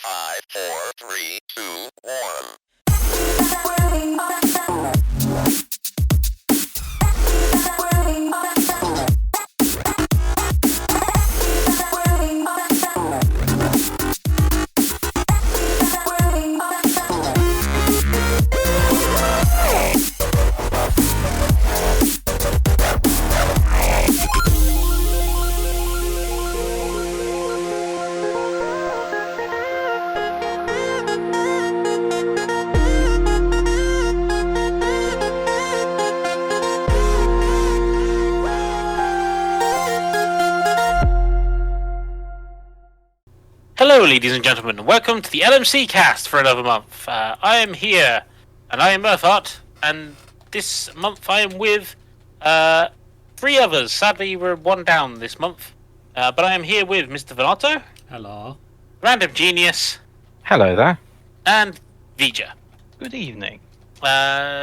5, 4, 3, 2, 1. Hello, ladies and gentlemen, and welcome to the LMC cast for another month. I am here, and I am Urtheart, and this month I am with three others. Sadly, we're one down this month, but I am here with Mr. Vanato. Hello. Random Genius. Hello there. And Vger. Good evening.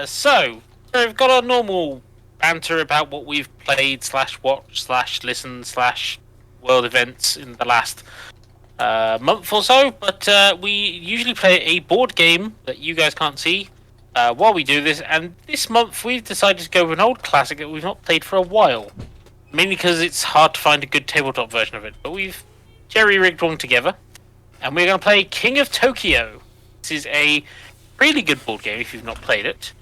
So we've got our normal banter about what we've played, /watched, /listened, /world events in the last month or so, but we usually play a board game that you guys can't see while we do this, and this month we've decided to go with an old classic that we've not played for a while, mainly because it's hard to find a good tabletop version of it, but we've jerry-rigged one together, and we're going to play King of Tokyo. This is a really good board game if you've not played it,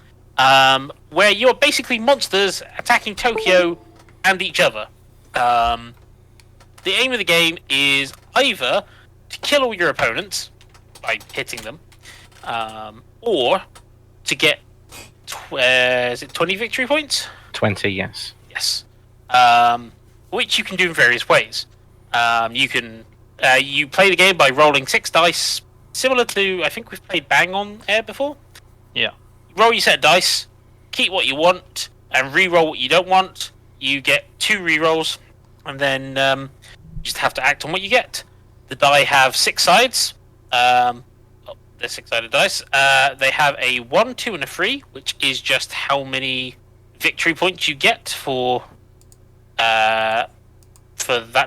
where you're basically monsters attacking Tokyo and each other. The aim of the game is either to kill all your opponents by hitting them, or to get is it 20 victory points? 20, yes. Yes. Which you can do in various ways. You can you play the game by rolling 6 dice, similar to, I think we've played Bang on Air before. Yeah. Roll your set of dice, keep what you want, and re-roll what you don't want. You get 2 re-rolls, and then you just have to act on what you get. The die have 6 sides. They're 6-sided dice. They have a 1, 2, and a 3, which is just how many victory points you get for that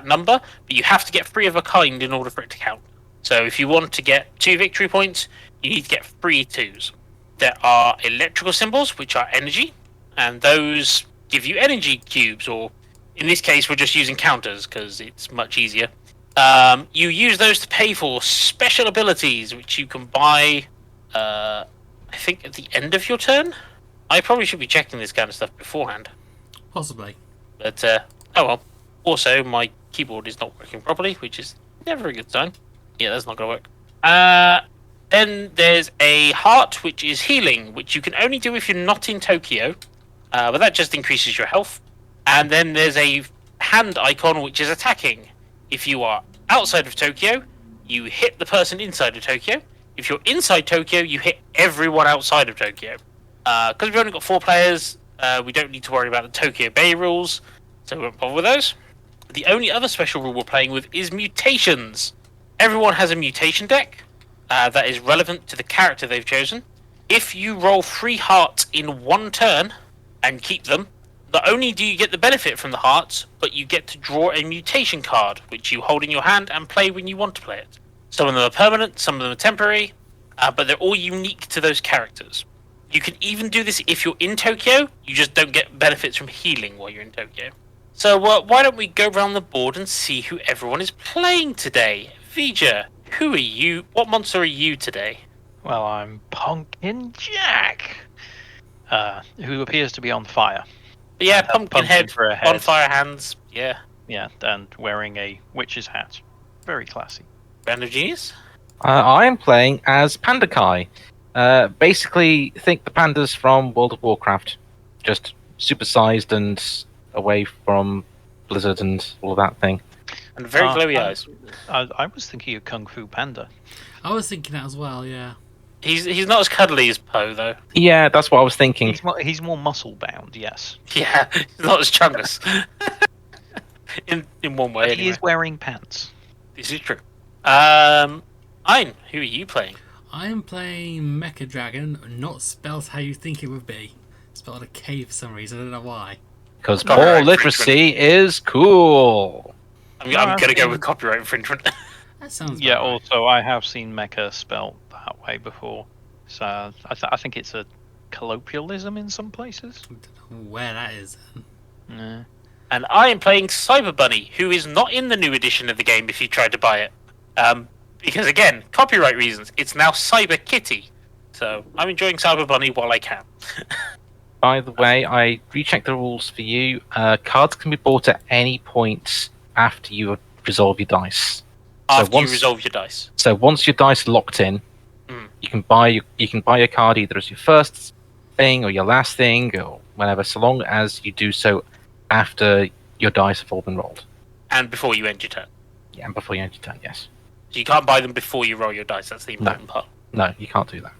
number. But you have to get 3 of a kind in order for it to count. So if you want to get 2 victory points, you need to get 3 2s. There are electrical symbols, which are energy, and those give you energy cubes, or in this case, we're just using counters because it's much easier. You use those to pay for special abilities, which you can buy, I think, at the end of your turn. I probably should be checking this kind of stuff beforehand. Possibly. But, oh well. Also, my keyboard is not working properly, which is never a good sign. Yeah, that's not going to work. Then there's a heart, which is healing, which you can only do if you're not in Tokyo. But that just increases your health. And then there's a hand icon, which is attacking. If you are outside of Tokyo, you hit the person inside of Tokyo. If you're inside Tokyo, you hit everyone outside of Tokyo. Because we've only got 4 players, we don't need to worry about the Tokyo Bay rules, so we won't bother with those. The only other special rule we're playing with is mutations. Everyone has a mutation deck that is relevant to the character they've chosen. If you roll 3 hearts in 1 turn and keep them, not only do you get the benefit from the hearts, but you get to draw a mutation card, which you hold in your hand and play when you want to play it. Some of them are permanent, some of them are temporary, but they're all unique to those characters. You can even do this if you're in Tokyo, you just don't get benefits from healing while you're in Tokyo. So why don't we go around the board and see who everyone is playing today? Vger, who are you? What monster are you today? Well, I'm Pumpkin Jack, who appears to be on fire. Yeah, pumpkin head, for a head. bonfire hands, yeah. Yeah, and wearing a witch's hat. Very classy. Random Genius? I am playing as Panda Kai. Basically, think the pandas from World of Warcraft. Just supersized and away from Blizzard and all that thing. And very glowy eyes. I was thinking of Kung Fu Panda. I was thinking that as well, yeah. He's not as cuddly as Poe, though. Yeah, that's what I was thinking. He's more muscle-bound, yes. Yeah, he's not as chungus. in one way, But anyway. he is wearing pants. This is true. Ein, who are you playing? I'm playing Mecha Dragon, not spelled how you think it would be. Spelled with a K for some reason, I don't know why. Because Copyright more literacy is cool. I'm going to go with copyright infringement. That sounds Yeah, about right. also, I have seen mecha spelt that way before. So I think it's a colloquialism in some places. I don't know where that is then. Yeah. And I am playing Cyber Bunny, who is not in the new edition of the game if you tried to buy it. Because again, copyright reasons, it's now Cyber Kitty. So I'm enjoying Cyber Bunny while I can. By the way, I rechecked the rules for you. Cards can be bought at any point after you resolve your dice. After once- you resolve your dice. So once your dice are locked in, you can buy your card either as your first thing or your last thing or whatever, so long as you do so after your dice have all been rolled. And before you end your turn. Yeah, and before you end your turn, yes. So you can't buy them before you roll your dice, that's the important part. No, you can't do that.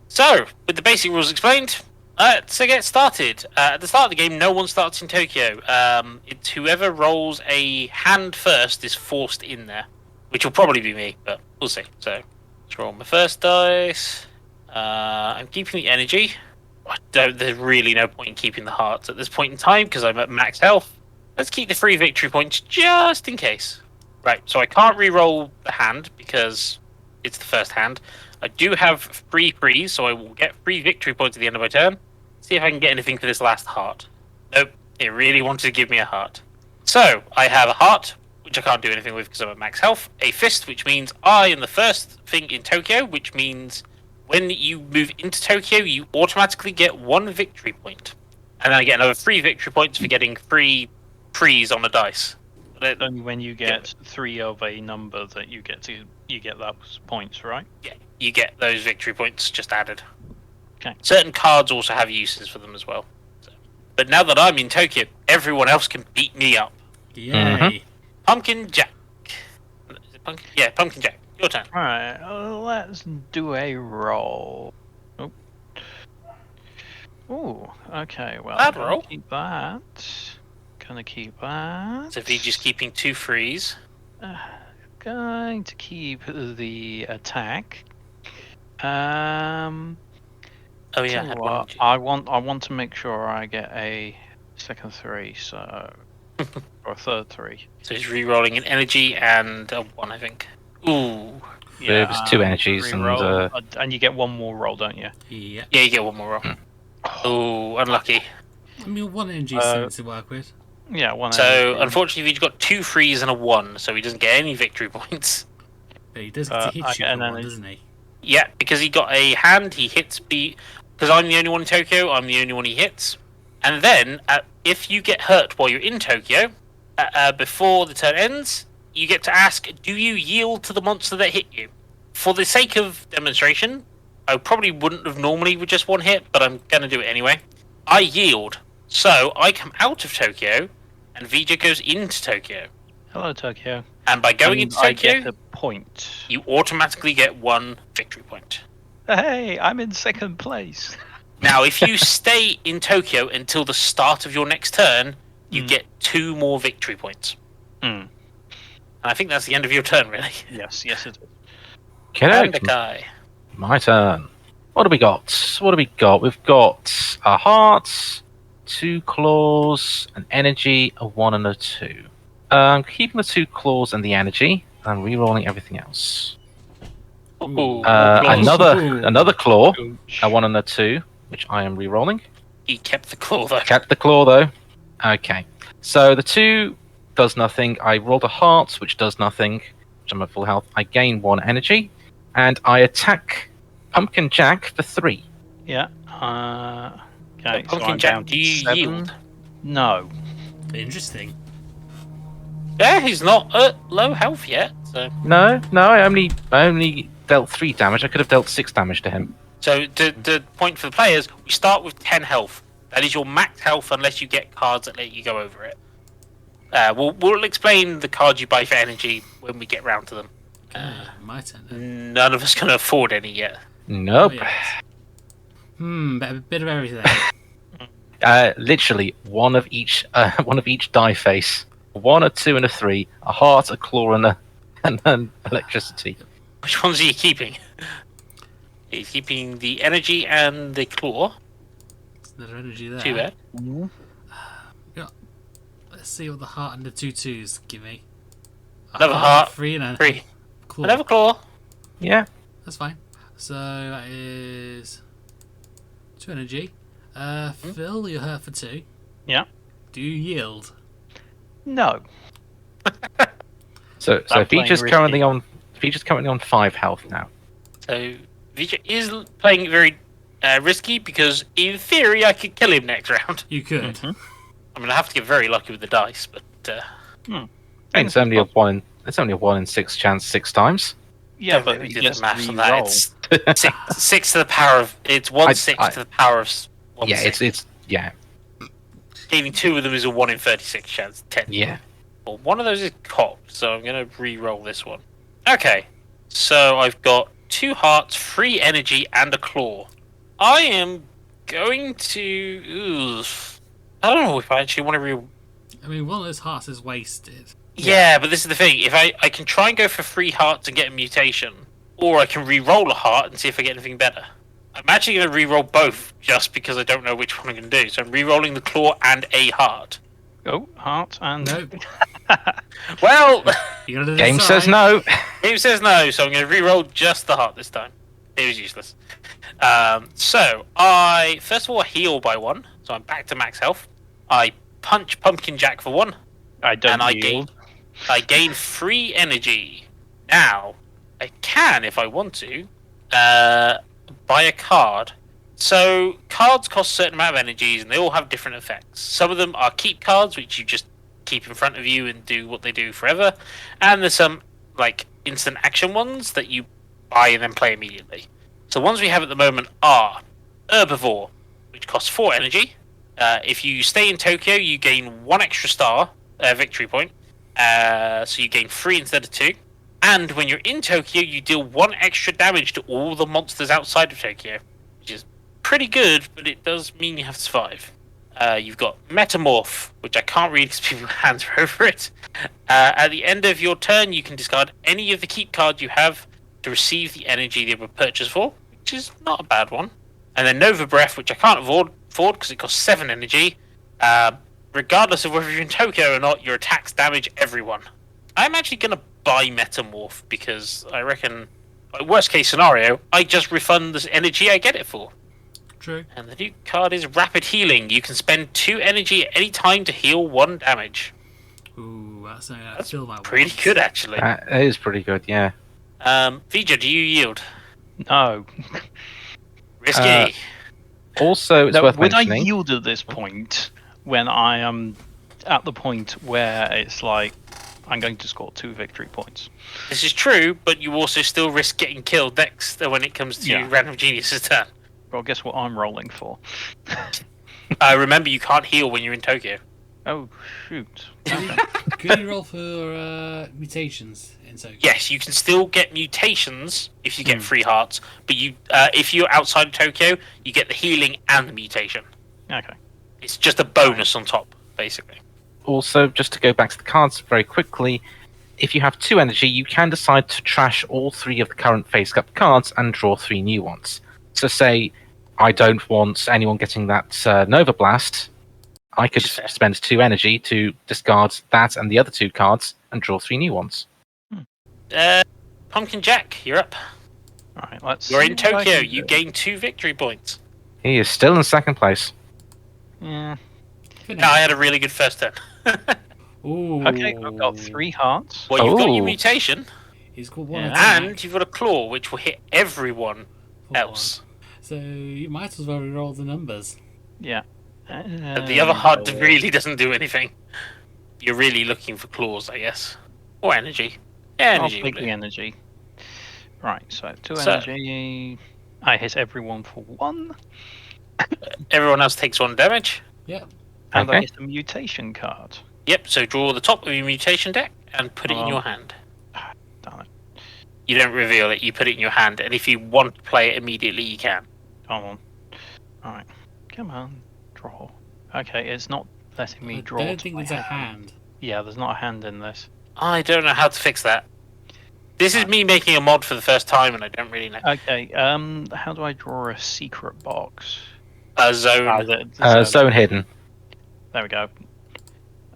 So, with the basic rules explained, to get started, at the start of the game, no one starts in Tokyo. It's whoever rolls a hand first is forced in there, which will probably be me, but we'll see. So, let's roll my first dice. I'm keeping the energy. There's really no point in keeping the hearts at this point in time because I'm at max health. Let's keep the 3 victory points just in case. Right, so I can't re-roll the hand because it's the first hand. I do have 3 frees, so I will get 3 victory points at the end of my turn. See if I can get anything for this last heart. Nope, it really wanted to give me a heart. So, I have a heart, which I can't do anything with because I'm at max health. A fist, which means I am the first thing in Tokyo, which means when you move into Tokyo, you automatically get 1 victory point. And then I get another 3 victory points for getting 3 frees on the dice. Only when you get 3 of a number that you get those points, right? Yeah, you get those victory points just added. Okay. Certain cards also have uses for them as well. So. But now that I'm in Tokyo, everyone else can beat me up. Yay. Mhm. Pumpkin Jack. Is it Pumpkin? Yeah, Pumpkin Jack. Your turn. Alright, let's do a roll. Oh. Ooh, okay, well, Bad gonna roll. keep that. Gonna keep that. So if you're just keeping 2 frees. going to keep the attack. Oh yeah, I Tell you had what, one. I want to make sure I get a second 3, so or a third 3. So he's re-rolling an energy and a 1, I think. Ooh. It was 2 energies reroll, and you get one more roll, don't you? Yeah. Yeah, you get one more roll. Ooh, unlucky. I mean, 1 energy seems to work with. Yeah, one. So, energy. unfortunately, he's got 2 3s and a 1, so he doesn't get any victory points. But he does get to hit you and for then 1, doesn't he? Yeah, because he got a hand, he hits me. Because I'm the only one in Tokyo, I'm the only one he hits. And then, if you get hurt while you're in Tokyo, before the turn ends, you get to ask, do you yield to the monster that hit you? For the sake of demonstration, I probably wouldn't have normally with just 1 hit, but I'm going to do it anyway. I yield. So, I come out of Tokyo, and Vger goes into Tokyo. Hello, Tokyo. And by going into Tokyo, I get a point. you automatically get 1 victory point. Hey, I'm in second place. Now, if you stay in Tokyo until the start of your next turn, you get 2 more victory points. Mm. And I think that's the end of your turn, really. Yes, it is. And the guy. My turn. What do we got? We've got a heart, 2 claws, an energy, a 1 and a 2. I'm keeping the 2 claws and the energy, and I'm re-rolling everything else. Ooh, Another claw, Ouch. a 1 and a 2, which I am re-rolling. he kept the claw, though. Kept the claw though. Okay. So the 2 does nothing. I rolled a heart, which does nothing, which I'm at full health. I gain 1 energy, and I attack Pumpkin Jack for 3. Yeah. Okay. Pumpkin I'm Jack, down do you 7. yield? No. Interesting. Yeah, he's not at low health yet. So, No, I only dealt 3 damage. I could have dealt 6 damage to him. so the point for the players, we start with 10 health. That is your max health unless you get cards that let you go over it. We'll explain the cards you buy for energy when we get round to them. My turn then. None of us can afford any yet. Nope. But a bit of everything. Literally one of each die face. 1, a 2, and a 3. A heart, a claw, and an electricity. Which ones are you keeping? He's keeping the energy and the claw. There's another energy there. Too bad. Let's see what the heart and the 2 2s give me. Another heart, 3 and a 3. claw. Another claw. Yeah. That's fine. So that is 2 energy. Phil, you're hurt for 2. Yeah. Do you yield? No. So I'm playing Feature's risky. currently on 5 health now. So Vger is playing very risky because in theory I could kill him next round. You could. Mhm. I'm gonna have to get very lucky with the dice, but It's only a 1 in 6 chance 6 times. Yeah, but but we he did gets the maths to on that. re-roll. It's 6 to the power of it's 1 6 to the power of 1 Yeah, 6. it's Gaining 2 of them is a 1 in 36 chance. 10. yeah. Well, one of those is cocked, so I'm going to re-roll this one. Okay, so I've got 2 hearts, 3 energy, and a claw. I am going to... I don't know if I actually want to I mean, one of those hearts is wasted. Yeah, but this is the thing. If I can try and go for 3 hearts and get a mutation, or I can re-roll a heart and see if I get anything better. I'm actually going to re-roll both, just because I don't know which one I'm going to do. So I'm re-rolling the claw and a heart. Oh, heart and... Nope. Well... You gotta Game decide. says no. Game says no, so I'm going to re-roll just the heart this time. It was useless. So, I first of all heal by 1, so I'm back to max health. I punch Pumpkin Jack for 1, I don't and yield. I gain 3 energy. Now, I can, if I want to, buy a card. So, cards cost a certain amount of energies, and they all have different effects. Some of them are keep cards, which you just keep in front of you and do what they do forever. And there's some, like, instant action ones that you buy and then play immediately. So, the ones we have at the moment are Herbivore, which costs 4 energy. If you stay in Tokyo, you gain 1 extra star, victory point. So, you gain 3 instead of 2. And when you're in Tokyo, you deal 1 extra damage to all the monsters outside of Tokyo, which is pretty good, but it does mean you have to survive. You've got Metamorph, which I can't read because people's hands are over it. At the end of your turn, you can discard any of the keep cards you have to receive the energy they were purchased for, which is not a bad one. And then Nova Breath, which I can't afford because it costs 7 energy. Regardless of whether you're in Tokyo or not, your attacks damage everyone. I'm actually going to buy Metamorph because I reckon, worst case scenario, I just refund the energy I get it for. True. And the new card is Rapid Healing. You can spend 2 energy at any time to heal 1 damage. Ooh, that's That's pretty good, actually. That is pretty good, yeah. Vger, do you yield? No. Risky. Also, it's No, worth would I mentioning. yield at this point when I am at the point where it's like I'm going to score 2 victory points? This is true, but you also still risk getting killed next when it comes to Yeah. Random Genius's turn. Well, guess what I'm rolling for? Remember, you can't heal when you're in Tokyo. Oh, shoot. Could you roll for mutations in Tokyo? Yes, you can still get mutations if you get 3 hearts, but if you're outside of Tokyo, you get the healing and the mutation. Okay. It's just a bonus on top, basically. Also, just to go back to the cards very quickly, if you have 2 energy, you can decide to trash all 3 of the current face cup cards and draw 3 new ones. So say I don't want anyone getting that Nova Blast, I could Fair. spend 2 energy to discard that and the other 2 cards and draw 3 new ones. Pumpkin Jack, you're up. Alright, let's You're see in what I Tokyo. can You do. gain 2 victory points. He is still in 2nd place. Yeah. No, I had a really good first turn. Ooh. Okay, I've got 3 hearts. Well, you've got your Oh. mutation, He's got 1 Yeah. attack. and you've got a claw, which will hit everyone for else. 1. So you might as well roll the numbers. Yeah. But the other HUD really doesn't do anything. You're really looking for claws, I guess. Or energy. Yeah, I'll energy. take will the do. energy. Right, so 2 So- energy. I hit everyone for 1. Everyone else takes 1 damage. Yep. And I Okay. get a mutation card. Yep, so draw the top of your mutation deck and put it in Oh. your hand. Damn it. You don't reveal it, you put it in your hand, and if you want to play it immediately, you can. Come on. Alright. Come on. Draw. Okay, it's not letting me draw. I don't to think my there's a hand. Yeah, there's not a hand in this. I don't know how to fix that. This is me making a mod for the first time, and I don't really know. Okay, how do I draw a secret box? A zone. Zone hidden. There we go.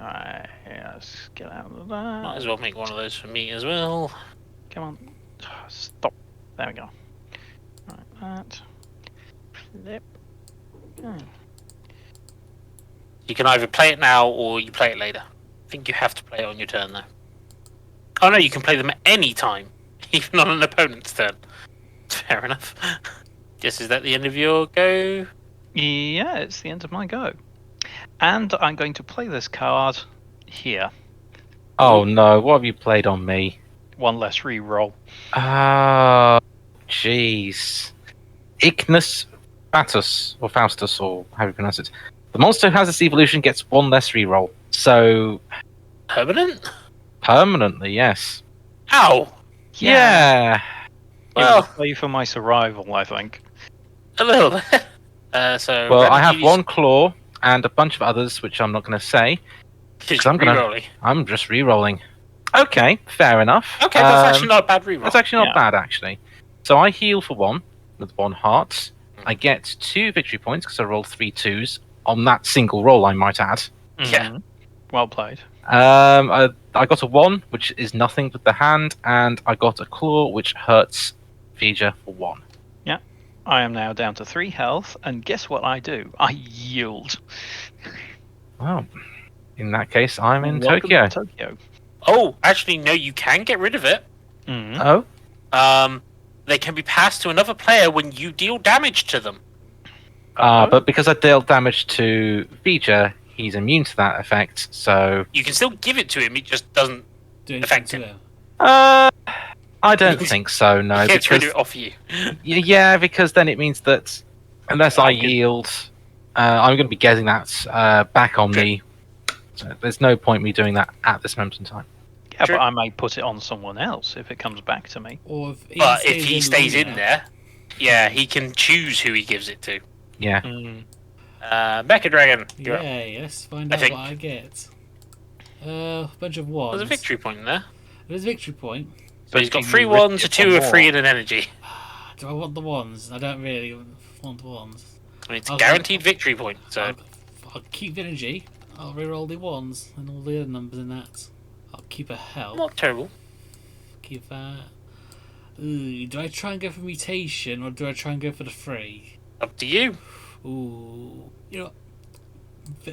Alright, let's get out of that. Might as well make one of those for me as well. Come on. Stop. There we go. Right, that. Flip. Okay. You can either play it now or you play it later. I think you have to play it on your turn, though. Oh no, you can play them at any time, even on an opponent's turn. Fair enough. Guess is that the end of your go? Yeah, it's the end of my go. And I'm going to play this card here. Oh no, what have you played on me? 1 less reroll. Oh, jeez. Ignis Fatus, or Faustus, or how you pronounce it. The monster who has this evolution gets 1 less reroll. So, Permanent? permanently, yes. Ow! Yeah. Well- It was a play for my survival, I think. A little bit. So Well, I have Random 1 claw and a bunch of others, which I'm not going to say. Genius- 'cause I'm gonna- rerolling. I'm just re-rolling. Okay, fair enough. Okay, that's actually not a bad reroll. That's actually not Yeah. bad, actually. So I heal for 1 with 1 heart. I get 2 victory points because I rolled 3 2s on that single roll, I might add. Yeah. Mhm. Well played. I got a 1, which is nothing with the hand, and I got a claw, which hurts Vger for 1. I am now down to 3 health, and guess what I do? I yield. Well, in that case, I'm in Welcome Tokyo. to Tokyo. Oh, actually, no, you can get rid of it. Mhm. Oh, They can be passed to another player when you deal damage to them. but because I dealt damage to Vger, he's immune to that effect, so... You can still give it to him, it just doesn't. Do anything Effective. to him. I don't think so, no. He gets rid Because, of it off you. yeah, because then it means that unless I Okay. yield, I'm going to be getting that back on me. So there's no point me doing that at this moment in time. Yeah, True. but I may put it on someone else if it comes back to me. Or if he But if he stays longer. in there, yeah, he can choose who he gives it to. Yeah. Mm. Mecha Dragon. You're up. Yay, let's find I out think. what I get. A bunch of wands. There's a victory point in there. There's a victory point. So he's got But 3 you wands, a ripped 2, it a for 3, more. and an energy. Do I want the wands? I don't really want the wands. I mean, it's a Okay. guaranteed victory point, so... I'll keep energy. I'll reroll the wands and all the other numbers in that. I'll keep a health. Not terrible. Keep that. Ooh, do I try and go for mutation or do I try and go for the free? Up to you. Ooh, you know,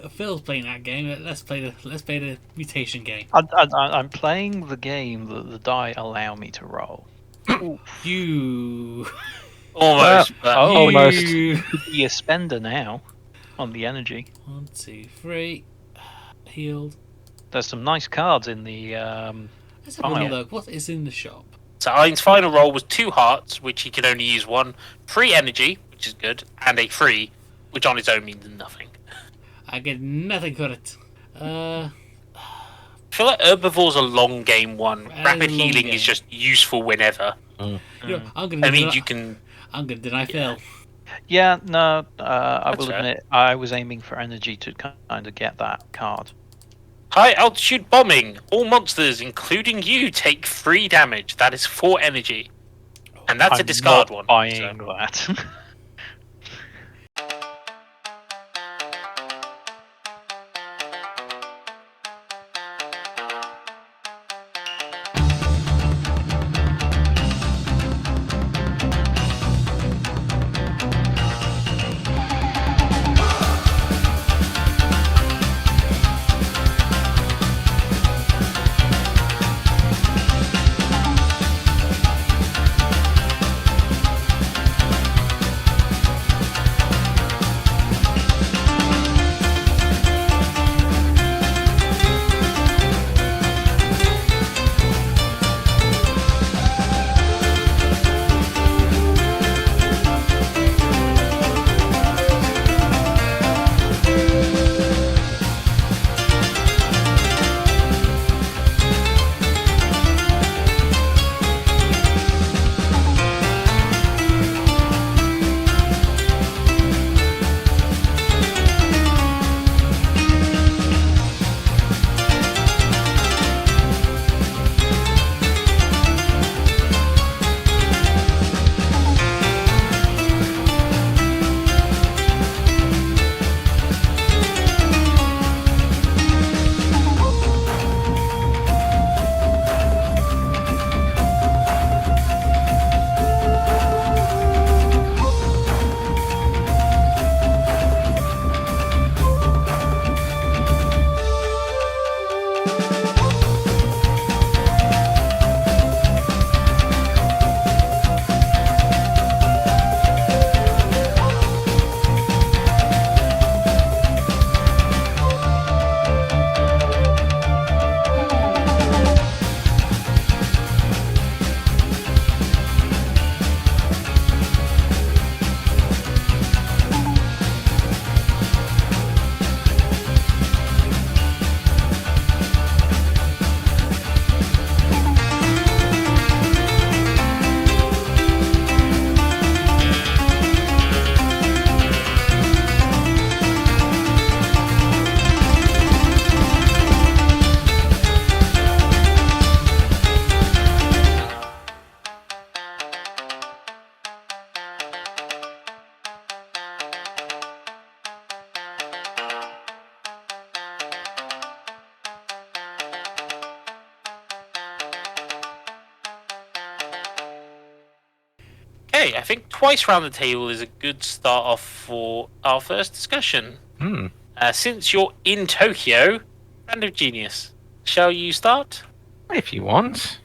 Phil's playing that game. Let's play the mutation game. I'm playing the game that the die allow me to roll. You. Almost, but... Almost. You. Be a spender now on the energy. 1, 2, 3. Healed. There's some nice cards in the. Let's have a Fine. look. What is in the shop? So Ein's final roll was 2 hearts, which he can only use 1, 3 energy, which is good, and a 3, which on its own means nothing. I get nothing for it. I feel like Herbivore's a long game one. It is Rapid a long healing game. is just useful whenever. You know, I'm gonna. I mean, deny- you can... I'm gonna deny Phil. Yeah, no, I That's will fair. admit I was aiming for energy to kind of get that card. High altitude bombing. All monsters, including you, take 3 damage. That is 4 energy. And that's a I'm discard not one. Buying so- that. Okay, I think twice round the table is a good start off for our first discussion. Hmm. Since you're in Tokyo, Random Genius, shall you start? If you want.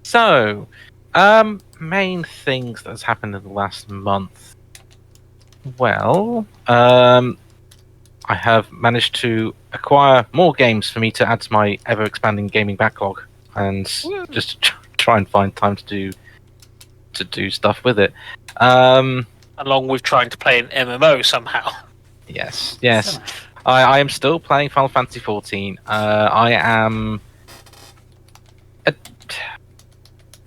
So, main things that's happened in the last month. Well, I have managed to acquire more games for me to add to my ever-expanding gaming backlog, and just to try and find time to do stuff with it. Along with trying to play an MMO somehow. Yes. I am still playing Final Fantasy XIV. I am. I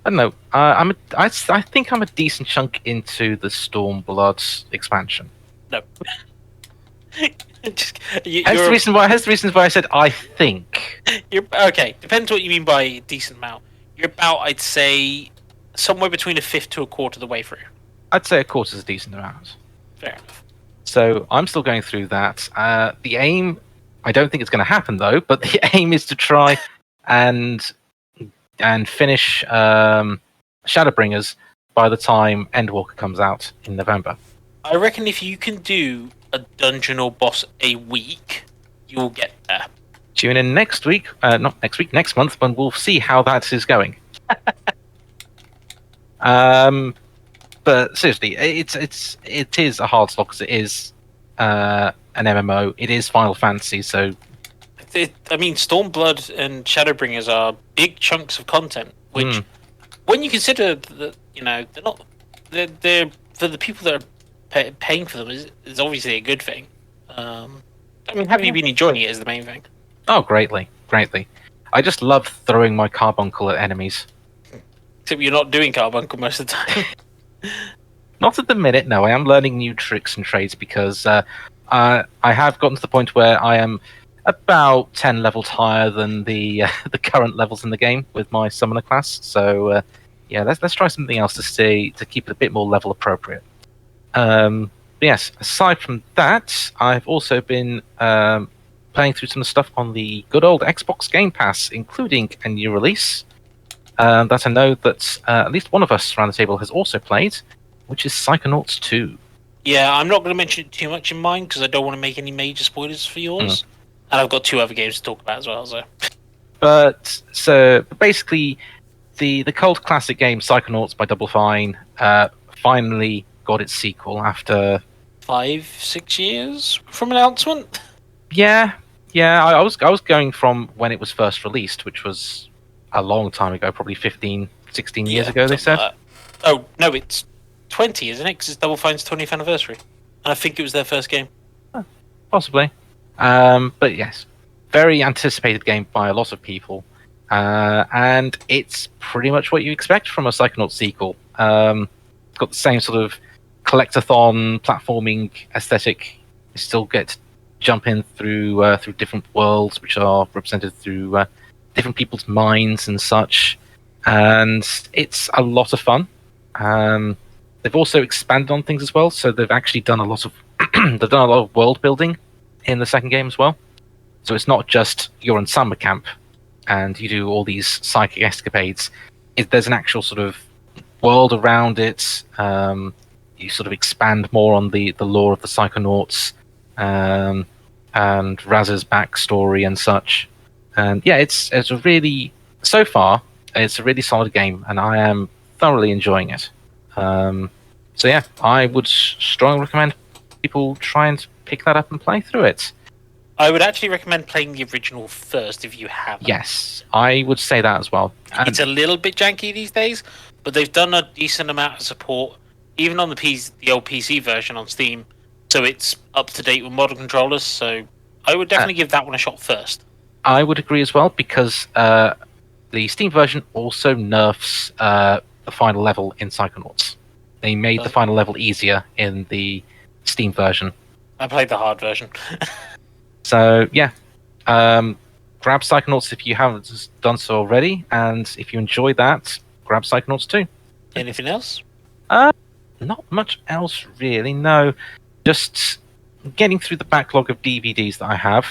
don't know. I think I'm a decent chunk into the Stormblood expansion. No. Hence the reason why I said I think. You're okay. Depends what you mean by a decent amount. You're about, I'd say, somewhere between a fifth to a quarter of the way through. I'd say a quarter is a decent amount. Fair enough. So I'm still going through that. The aim, I don't think it's going to happen though, but the aim is to try and finish Shadowbringers by the time Endwalker comes out in November. I reckon if you can do a dungeon or boss a week, you will get there. Tune in next week, not next week, next month, when we'll see how that is going. But seriously, it is a hard slog because it is an MMO. It is Final Fantasy, so I mean, Stormblood and Shadowbringers are big chunks of content, which, when you consider that, they're for the people that are paying for them is obviously a good thing. I mean, have you been enjoying it is the main thing? Oh, greatly. I just love throwing my carbuncle at enemies. Except you're not doing carbuncle most of the time. Not at the minute, no. I am learning new tricks and trades because I have gotten to the point where I am about 10 levels higher than the current levels in the game with my summoner class. So yeah, let's try something else to keep it a bit more level appropriate. Yes, aside from that, I've also been playing through some stuff on the good old Xbox Game Pass, including a new release that I know that at least one of us around the table has also played, which is Psychonauts 2. Yeah, I'm not going to mention it too much in mine because I don't want to make any major spoilers for yours. And I've got 2 other games to talk about as well. But basically, the cult classic game Psychonauts by Double Fine finally got its sequel after 5-6 years from announcement. Yeah. I was going from when it was first released, which was a long time ago, probably 15, 16 years ago. They said. Oh no, it's 20, isn't it? Because it's Double Fine's 20th anniversary, and I think it was their first game. Possibly. But yes, very anticipated game by a lot of people, and it's pretty much what you expect from a Psychonauts sequel. It's got the same sort of collectathon platforming aesthetic. You still get to jump in through different worlds, which are represented through different people's minds and such, and it's a lot of fun. They've also expanded on things as well, so they've actually done a lot of world building in the second game as well. So it's not just you're in summer camp and you do all these psychic escapades. There's an actual sort of world around it. You sort of expand more on the lore of the Psychonauts and Raz's backstory and such. And yeah, it's a really, so far, it's a really solid game, and I am thoroughly enjoying it. So yeah, I would strongly recommend people try and pick that up and play through it. I would actually recommend playing the original first if you haven't. Yes, I would say that as well. It's a little bit janky these days, but they've done a decent amount of support, even on the old PC version on Steam, so it's up to date with modern controllers. So I would definitely give that one a shot first. I would agree as well, because the Steam version also nerfs the final level in Psychonauts. They made the final level easier in the Steam version. I played the hard version. So yeah, grab Psychonauts if you haven't done so already, and if you enjoy that, grab Psychonauts 2. Anything else? Not much else really, no. Just getting through the backlog of DVDs that I have,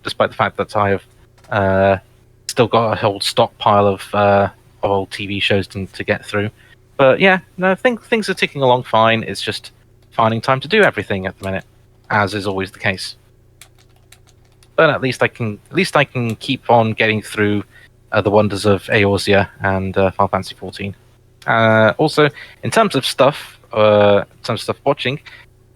despite the fact that I have still got a whole stockpile of old TV shows to get through. But yeah, no, I think things are ticking along fine. It's just finding time to do everything at the minute, as is always the case. But at least I can keep on getting through the wonders of Eorzea and Final Fantasy XIV. Also, in terms of stuff watching,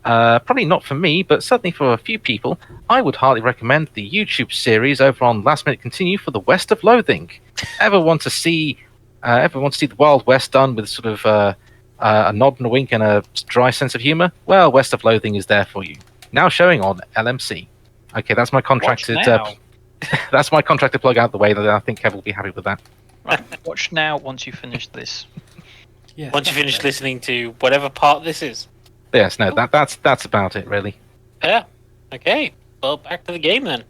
probably not for me, but certainly for a few people, I would highly recommend the YouTube series over on Last Minute Continue for the West of Loathing. Ever want to see the Wild West done with sort of a nod and a wink and a dry sense of humor? Well, West of Loathing is there for you. Now showing on LMC. Okay, that's my contracted. That's my contracted plug out the way. That I think Kev will be happy with that. Right, watch now once you finish this. Yeah, Once you finish listening to whatever part this is. Yes, no, that's about it really. Yeah. Okay, well, back to the game then.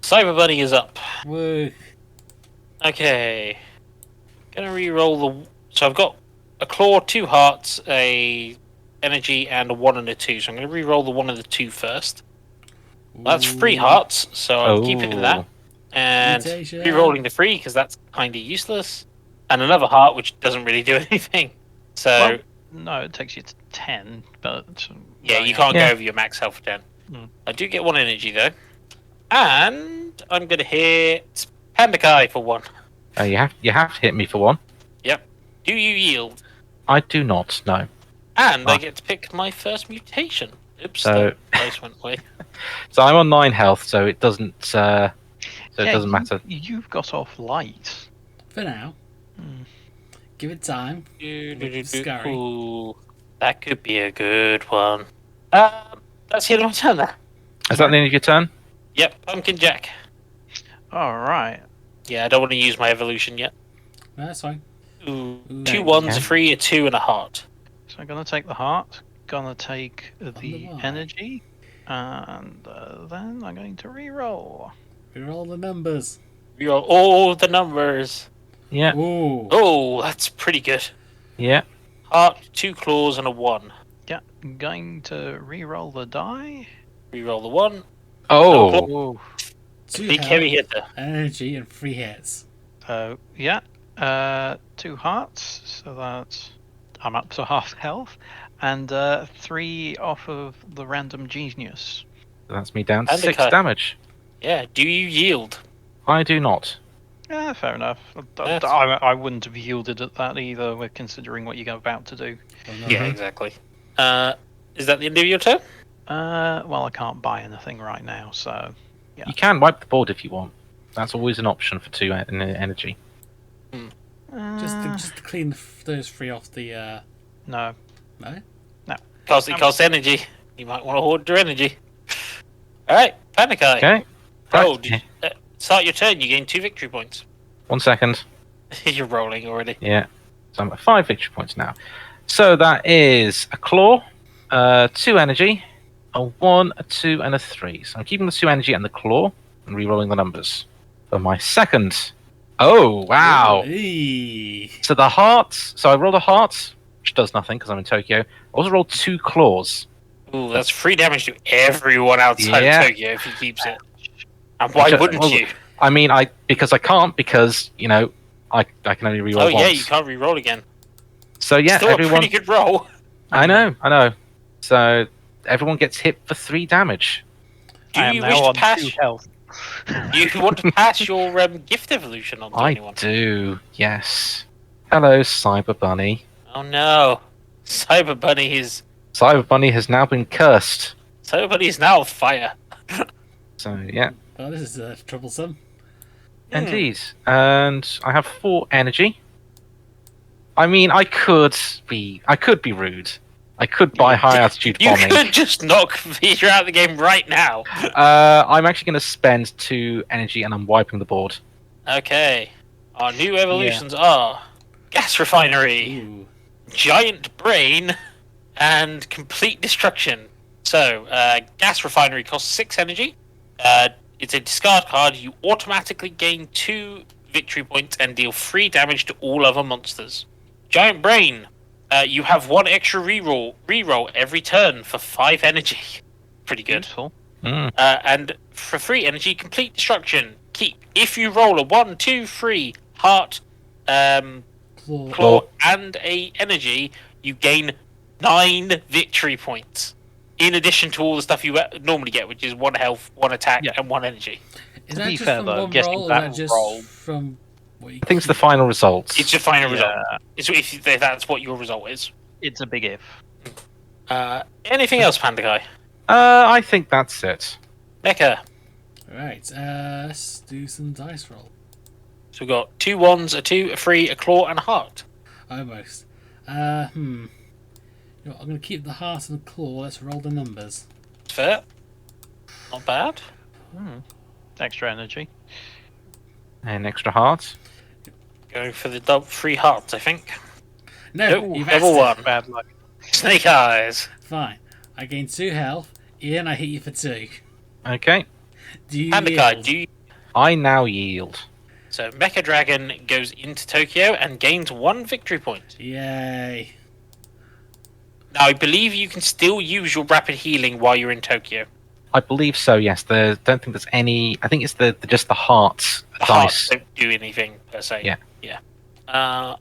Cyber Bunny is up. Woo. Okay. Gonna re-roll the... So I've got a claw, 2 hearts, a energy, and a 1 and a 2. So I'm gonna re-roll the 1 and the 2 first. That's 3 hearts, so I'm keeping that. And Mutation. re-rolling the 3, because that's kind of useless. And another heart, which doesn't really do anything. So... Well, no, it takes you to 10, but... yeah, you can't go over your max health for 10. I do get 1 energy, though. And I'm going to hit Pandakai for 1. You have to hit me for 1. Yep. Do you yield? I do not, no. And I get to pick my first mutation. Oops, So- the dice went away. So I'm on 9 health, so it doesn't it doesn't matter. You've got off light. For now. Give it time. Scary. Ooh, that could be a good one. That's the end of my turn there. Is that the end of your turn? Yep, Pumpkin Jack. Alright. Yeah, I don't want to use my evolution yet. No, that's fine. Ooh, Ooh. 2 1s, Okay. a 3, a 2, and a heart. So I'm going to take the heart. gonna take the Y. energy, and then I'm going to re-roll. Roll the numbers. You got all the numbers. Yeah. Ooh. Oh, that's pretty good. Yeah. Heart, 2 claws, and a 1. Yeah, I'm going to re-roll the die. Reroll the 1. Oh. Oh, 2 Big health, heavy hitter. energy, and 3 hits. yeah. 2 hearts, so that's I'm up to half health, and 3 off of the random genius. That's me down to And a 6 cut. damage. Yeah, do you yield? I do not. Yeah, fair enough. Yes. I wouldn't have yielded at that either, with considering what you're about to do. Oh, no. Yeah, exactly. Is that the end of your turn? Well, I can't buy anything right now, so yeah. You can wipe the board if you want. That's always an option for 2 energy. Just to clean those 3 off the. No. No? It costs energy. You might want to hoard your energy. Alright, Panic Eye. Okay. Oh, Right. start your turn. You gain 2 victory points. 1 second. You're rolling already. Yeah. So I'm at 5 victory points now. So that is a claw, 2 energy, a 1, a 2, and a 3. So I'm keeping the 2 energy and the claw and re-rolling the numbers. For my second. Oh, wow. Eee. So the hearts. So I rolled a heart, which does nothing because I'm in Tokyo. I also rolled 2 claws. Ooh, that's 3 damage to everyone outside Yeah. of Tokyo if he keeps it. And why Which- wouldn't well, you? I mean, I can't because I can only re-roll Oh once. yeah, you can't re-roll again. So yeah, Still everyone. a pretty good roll. I know. So everyone gets hit for 3 damage. Do I am you now wish to on pass? 2 health. Do you want to pass your gift evolution on to I anyone? do. Yes. Hello, Cyber Bunny. Oh no, Cyber Bunny is Cyber Bunny has now been cursed. now on fire. So yeah, Oh, this is troublesome. indeed. And I have 4 energy. I mean, I could be rude. I could buy high altitude You bombing. could just knock Vger out of the game right now. I'm actually going to spend 2 energy and I'm wiping the board. Okay, our new evolutions are gas refinery, Ooh. giant brain, and complete destruction. So, gas refinery costs 6 energy. It's a discard card. You automatically gain 2 victory points and deal 3 damage to all other monsters. Giant brain. You have 1 extra reroll every turn for 5 energy. Pretty good. Useful. Mm. And for 3 energy, complete destruction. Keep. If you roll a 1, 2, 3 heart, Claw. claw, and a energy, you gain 9 victory points. In addition to all the stuff you normally get, which is 1 health, 1 attack, Yeah. and 1 energy. Is To that be just fair, from though, one guessing roll, or is that that just roll- from what you I think it's the final results. It's your final result. Yeah, It's if that's what your result is. it's a big if. Anything else, Panda Guy? I think that's it. Mecha. Right, let's do some dice roll. So we've got 2 1s, a 2, a 3, a claw, and a heart. Almost. You know what, I'm going to keep the heart and the claw. Let's roll the numbers. Fair. Not bad. Extra energy. An extra heart. Going for the 3 hearts, I think. No, Nope, you've level asked 1. Bad luck. Snake eyes. it. Fine. I gain 2 health. Ian, I hit you for 2. Okay. Do you Panda Guy, yield? do you... I now yield. So Mecha Dragon goes into Tokyo and gains 1 victory point. Yay. Now, I believe you can still use your rapid healing while you're in Tokyo. I believe so. Yes. Don't think there's any. I think it's just the heart The dice. hearts don't do anything, per se. Yeah. Yeah.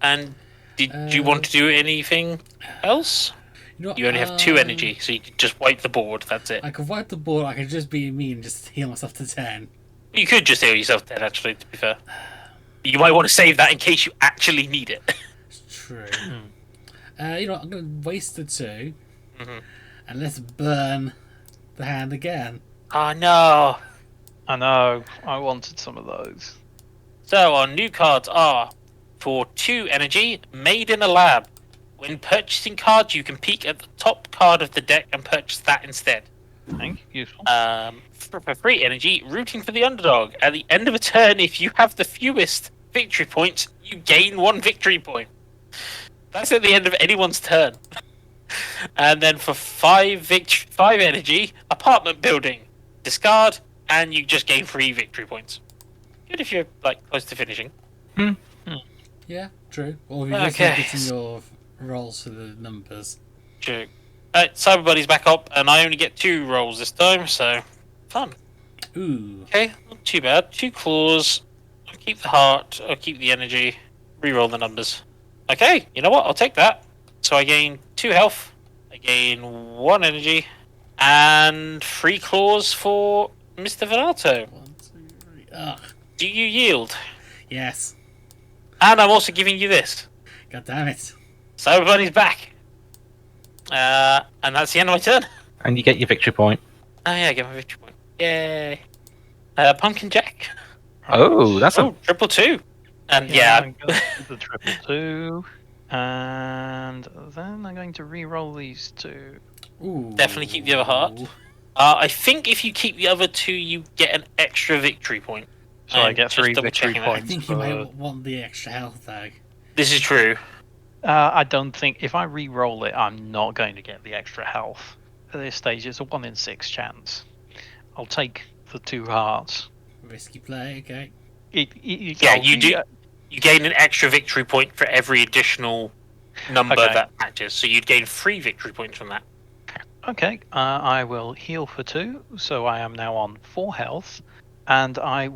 And did you want to do anything else? You know what, You only have 2 energy, so you can just wipe the board, that's it. I could wipe the board. I could just be mean, just heal myself to 10. You could just heal yourself dead, actually, to be fair. You might want to save that in case you actually need it. It's true. You know what, I'm going to waste the 2. Mhm. And let's burn the hand again. Oh, no. I know. I wanted some of those. So our new cards are, for 2 energy, Made in a Lab. When purchasing cards, you can peek at the top card of the deck and purchase that instead. Thank you. Useful. For 3 energy, Rooting for the Underdog. At the end of a turn, if you have the fewest victory points, you gain 1 victory point. That's at the end of anyone's turn. And then for 5 energy, apartment building. Discard, and you just gain 3 victory points. Good if you're like close to finishing. Yeah, true. Or if you're Okay. getting your rolls for the numbers. True. Cyber Buddy's back up, and I only get 2 rolls this time, so fun. Ooh. Okay, not too bad. 2 claws. I'll keep the heart. I'll keep the energy. Reroll the numbers. Okay, you know what? I'll take that. So I gain 2 health. I gain 1 energy, and 3 claws for Mr. Vanato. 1, 2, 3. Ugh. Do you yield? Yes. And I'm also giving you this. God damn it. Cyber Buddy's back. And that's the end of my turn. And you get your victory point. Oh yeah, I get my victory point. Yay. Pumpkin Jack. Oh, that's Oh, triple 2. And yeah, I'm going to do the triple 2. And then I'm going to re-roll these 2. Ooh. Definitely keep the other heart. I think if you keep the other 2, you get an extra victory point. So I I'm get just 3 double victory checking that. I points. think you may want the extra health, though. This is true. I don't think if I re-roll it, I'm not going to get the extra health. At this stage, it's a 1 in 6 chance. I'll take the 2 hearts. Risky play, okay. Yeah, you do. You gain an extra victory point for every additional number Okay. that matches. So you'd gain 3 victory points from that. Okay, I will heal for 2, so I am now on 4 health, and I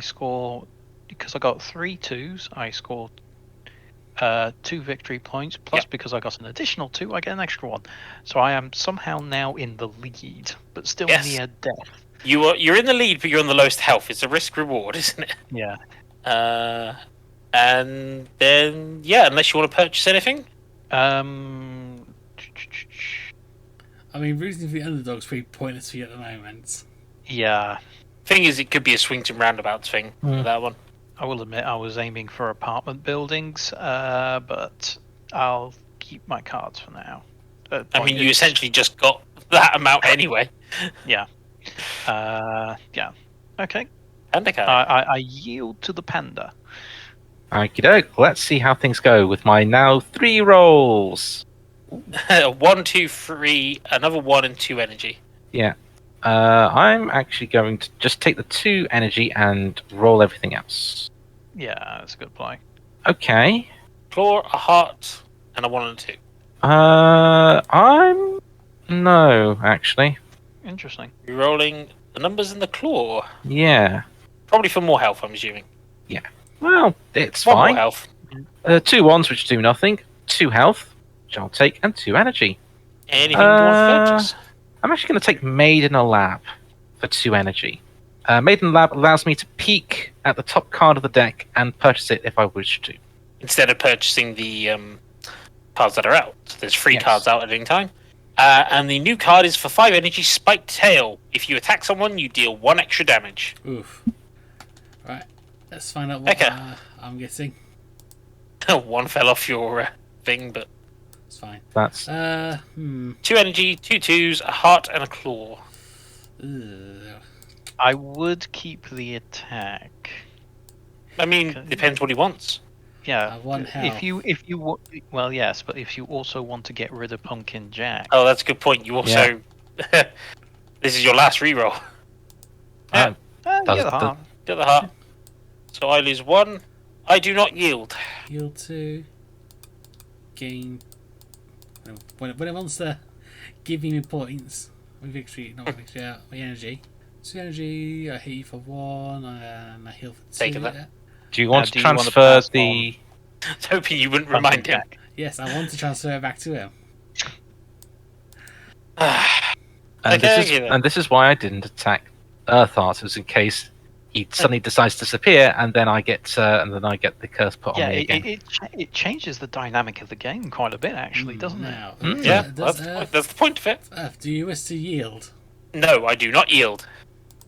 score, because I got 3 2s, I score 2 victory points, plus because I got an additional 2, I get an extra 1. So I am somehow now in the lead, but still Yes. near death. You're in the lead, but you're on the lowest health. It's a risk reward, isn't it? Yeah. And then yeah, unless you want to purchase anything. I mean, rooting for the underdog's pretty pointless for you at the moment. Yeah, Thing is, it could be a swings and roundabouts thing with that one. I will admit I was aiming for apartment buildings, but I'll keep my cards for now. I mean, you essentially just got that amount anyway. Yeah. Yeah. Okay. And a card. I yield to the panda. Okie doke. Let's see how things go with my now 3 rolls. 1, 2, 3, another 1 and 2 energy. Yeah. I'm actually going to just take the 2 energy and roll everything else. Yeah, that's a good play. Okay. Claw, a heart, and a 1 and a 2. No, actually. Interesting. You're rolling the numbers in the claw. Yeah. Probably for more health, I'm assuming. Well, it's 1 more fine. health. 2 ones, which do nothing. 2 health, which I'll take, and 2 energy. Anything you want to purchase? I'm actually going to take Made in a Lab for 2 energy. Made in a Lab allows me to peek at the top card of the deck and purchase it if I wish to. Instead of purchasing the cards that are out. There's 3 Yes. cards out at any time. And the new card is for 5 energy, Spiked Tail. If you attack someone, you deal 1 extra damage. Oof. Right, let's find out what Okay. I'm getting. 1 fell off your thing, but It's fine. That's 2 energy, 2 2s, a heart, and a claw. Ugh. I would keep the attack. I mean, Okay. depends what he wants. Yeah. 1 health. Well, yes, but if you also want to get rid of Pumpkin Jack. Oh, that's a good point. You also... this is your last reroll. Uh, Get does- the heart. Get the heart. So I lose 1. I do not yield. Heal 2. Gain. When it wants to give me points, my victory, not my victory, my energy. 2 energy, I hit you for 1, and I heal for 2. Taking that. Do you want Now, to do you want to transfer pass the? I was hoping you wouldn't Pumpkin remind him. Jack. Yes, I want to transfer it back to him. And, Okay, this is, then. and this is why I didn't attack Urtheart. It was in case he suddenly decides to disappear, and then I get the curse put Yeah, on me again. it changes the dynamic of the game quite a bit, actually, doesn't it? Now, Yeah, does that's the point of it. Earth, do you wish to yield? No, I do not yield.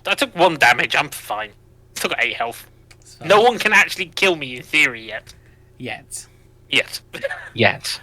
I took 1 damage. I'm fine. Still got 8 health. It's fine. No one can actually kill me in theory yet. Yet. Yet. Yet.